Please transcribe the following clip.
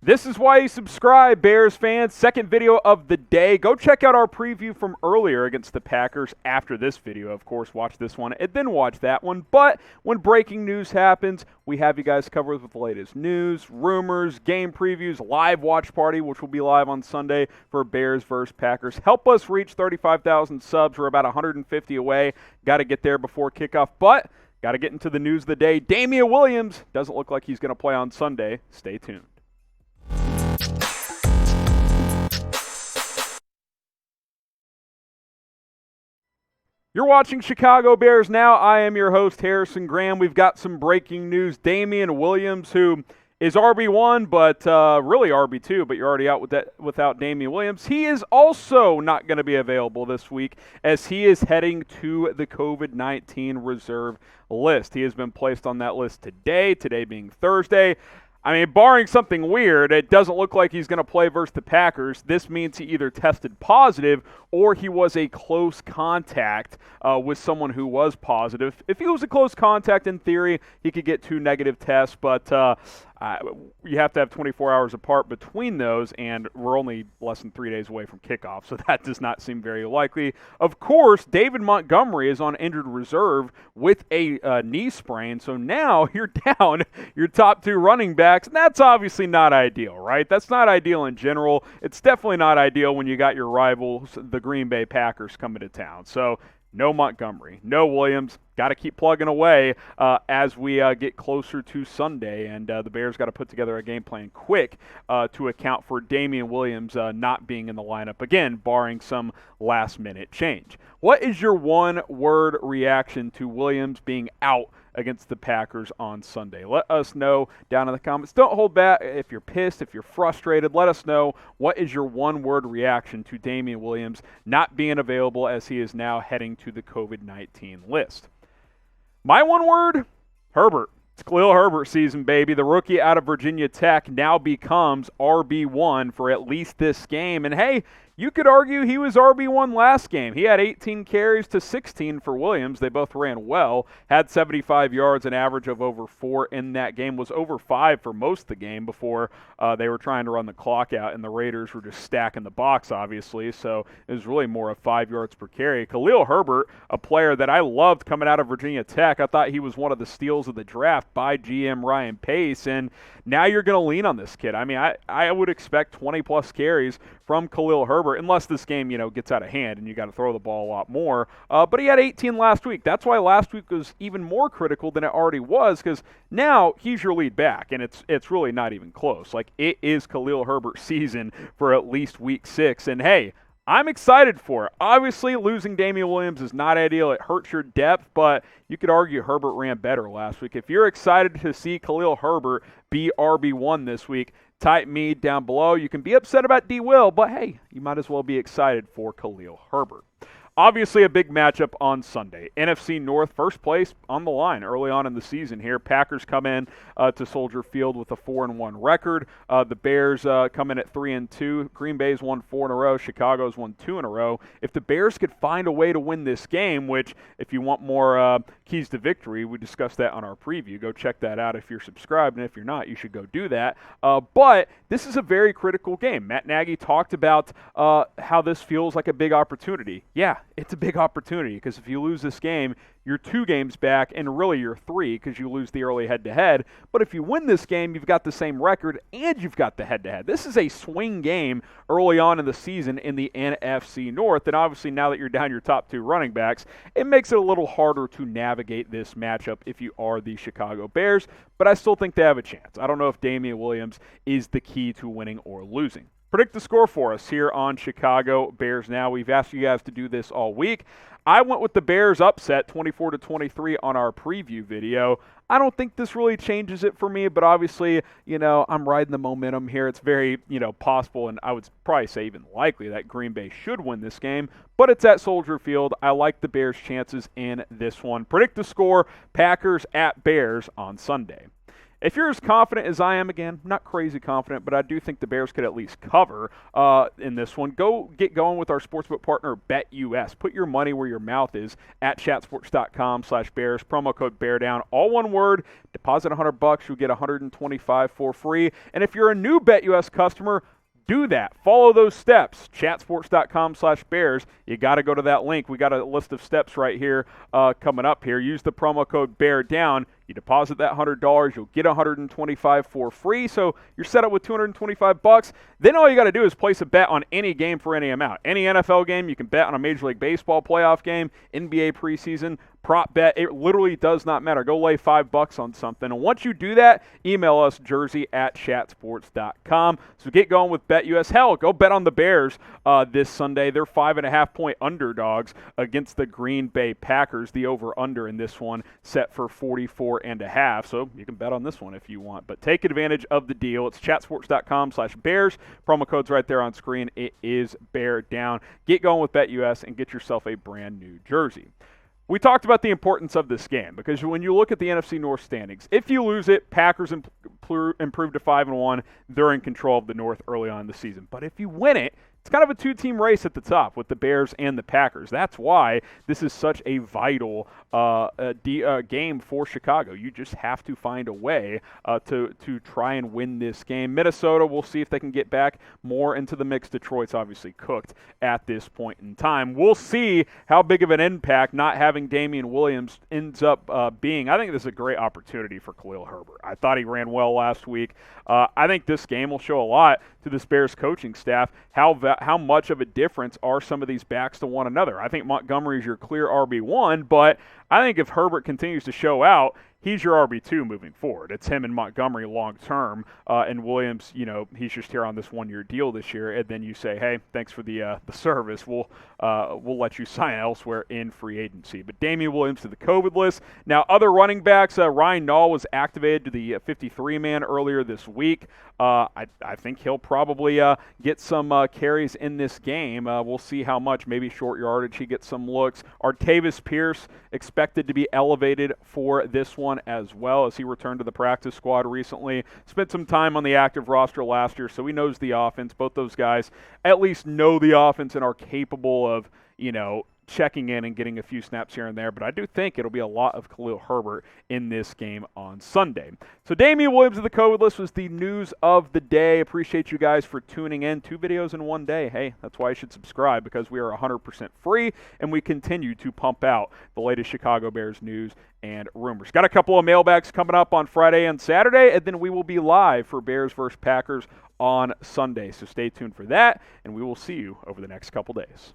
This is why you subscribe, Bears fans. Second video of the day. Go check out our preview from earlier against the Packers after this video. Of course, watch this one and then watch that one. But when breaking news happens, we have you guys covered with the latest news, rumors, game previews, live watch party, which will be live on Sunday for Bears versus Packers. Help us reach 35,000 subs. We're about 150 away. Got to get there before kickoff, but got to get into the news of the day. Damien Williams doesn't look like he's going to play on Sunday. Stay tuned. You're watching Chicago Bears Now. I am your host, Harrison Graham. We've got some breaking news. Damien Williams, who is RB1, but really RB2, but you're already out without Damien Williams. He is also not going to be available this week as he is heading to the COVID-19 reserve list. He has been placed on that list today being Thursday. I mean, barring something weird, it doesn't look like he's going to play versus the Packers. This means he either tested positive or he was a close contact with someone who was positive. If he was a close contact, in theory, he could get 2 negative tests, but you have to have 24 hours apart between those, and we're only less than 3 days away from kickoff, so that does not seem very likely. Of course, David Montgomery is on injured reserve with a knee sprain, so now you're down your top 2 running backs, and that's obviously not ideal, right? That's not ideal in general. It's definitely not ideal when you got your rivals, the Green Bay Packers, coming to town. So no Montgomery, no Williams. Got to keep plugging away as we get closer to Sunday, and the Bears got to put together a game plan quick to account for Damien Williams not being in the lineup, again, barring some last-minute change. What is your one-word reaction to Williams being out against the Packers on Sunday? Let us know down in the comments. Don't hold back. If you're pissed, if you're frustrated, let us know what is your one-word reaction to Damien Williams not being available as he is now heading to the COVID-19 list. My one word, Herbert. It's Khalil Herbert season, baby. The rookie out of Virginia Tech now becomes RB1 for at least this game. And hey, you could argue he was RB1 last game. He had 18 carries to 16 for Williams. They both ran well, had 75 yards, an average of over 4 in that game, was over 5 for most of the game before they were trying to run the clock out, and the Raiders were just stacking the box, obviously, so it was really more of 5 yards per carry. Khalil Herbert, a player that I loved coming out of Virginia Tech. I thought he was one of the steals of the draft by GM Ryan Pace, and now you're going to lean on this kid. I mean, I would expect 20-plus carries from Khalil Herbert, unless this game, gets out of hand and you got to throw the ball a lot more. But he had 18 last week. That's why last week was even more critical than it already was, because now he's your lead back, and it's really not even close. Like, it is Khalil Herbert's season for at least week 6, and hey, I'm excited for it. Obviously, losing Damien Williams is not ideal. It hurts your depth, but you could argue Herbert ran better last week. If you're excited to see Khalil Herbert be RB1 this week, type me down below. You can be upset about D. Will, but hey, you might as well be excited for Khalil Herbert. Obviously, a big matchup on Sunday. NFC North, first place on the line early on in the season here. Packers come in to Soldier Field with a 4-1 record. The Bears come in at 3-2. Green Bay's won 4 in a row. Chicago's won 2 in a row. If the Bears could find a way to win this game, which if you want more keys to victory, we discussed that on our preview. Go check that out if you're subscribed, and if you're not, you should go do that. But this is a very critical game. Matt Nagy talked about how this feels like a big opportunity. Yeah, it's a big opportunity, because if you lose this game, you're 2 games back, and really you're 3 because you lose the early head-to-head. But if you win this game, you've got the same record and you've got the head-to-head. This is a swing game early on in the season in the NFC North, and obviously now that you're down your top 2 running backs, it makes it a little harder to navigate this matchup if you are the Chicago Bears, but I still think they have a chance. I don't know if Damien Williams is the key to winning or losing. Predict the score for us here on Chicago Bears Now. We've asked you guys to do this all week. I went with the Bears upset 24-23 on our preview video. I don't think this really changes it for me, but obviously, I'm riding the momentum here. It's very, possible, and I would probably say even likely that Green Bay should win this game, but it's at Soldier Field. I like the Bears' chances in this one. Predict the score, Packers at Bears on Sunday. if you're as confident as I am, again, not crazy confident, but I do think the Bears could at least cover in this one. Go get going with our sportsbook partner, BetUS. Put your money where your mouth is at chatsports.com/Bears. Promo code BEARDOWN, all one word. Deposit $100, you'll get $125 for free. And if you're a new BetUS customer, do that. Follow those steps. Chatsports.com/Bears. You got to go to that link. We got a list of steps right here coming up here. Use the promo code BEARDOWN. You deposit that $100, you'll get $125 for free. So you're set up with $225. Then all you got to do is place a bet on any game for any amount. Any NFL game, you can bet on a Major League Baseball playoff game, NBA preseason, prop bet. It literally does not matter. Go lay $5 on something. And once you do that, email us, jersey@chatsports.com. So get going with BetUS. Hell, go bet on the Bears this Sunday. They're 5.5-point underdogs against the Green Bay Packers. The over-under in this one set for 44.5. So you can bet on this one if you want. But take advantage of the deal. It's chatsports.com/Bears. Promo code's right there on screen. It is Bear Down. Get going with BetUS and get yourself a brand new jersey. We talked about the importance of this game because when you look at the NFC North standings, if you lose it, Packers improve to 5-1. They're in control of the North early on in the season. But if you win it, it's kind of a two-team race at the top with the Bears and the Packers. That's why this is such a vital game for Chicago. You just have to find a way to try and win this game. Minnesota, we'll see if they can get back more into the mix. Detroit's obviously cooked at this point in time. We'll see how big of an impact not having Damien Williams ends up being. I think this is a great opportunity for Khalil Herbert. I thought he ran well last week. I think this game will show a lot to this Bears coaching staff how much of a difference are some of these backs to one another. I think Montgomery is your clear RB1, but I think if Herbert continues to show out, he's your RB2 moving forward. It's him and Montgomery long term, and Williams, he's just here on this one-year deal this year. And then you say, hey, thanks for the service. We'll let you sign elsewhere in free agency. But Damien Williams to the COVID list. Now, other running backs, Ryan Nall was activated to the 53-man earlier this week. I think he'll probably get some carries in this game. We'll see how much. Maybe short yardage. He gets some looks. Artavis Pierce expected to be elevated for this one as well, as he returned to the practice squad recently. Spent some time on the active roster last year, so he knows the offense. Both those guys at least know the offense and are capable of, checking in and getting a few snaps here and there, but I do think it'll be a lot of Khalil Herbert in this game on Sunday. So Damien Williams of the COVID list was the news of the day. Appreciate you guys for tuning in. 2 videos in one day. Hey, that's why you should subscribe, because we are 100% free, and we continue to pump out the latest Chicago Bears news and rumors. Got a couple of mailbags coming up on Friday and Saturday, and then we will be live for Bears versus Packers on Sunday. So stay tuned for that, and we will see you over the next couple days.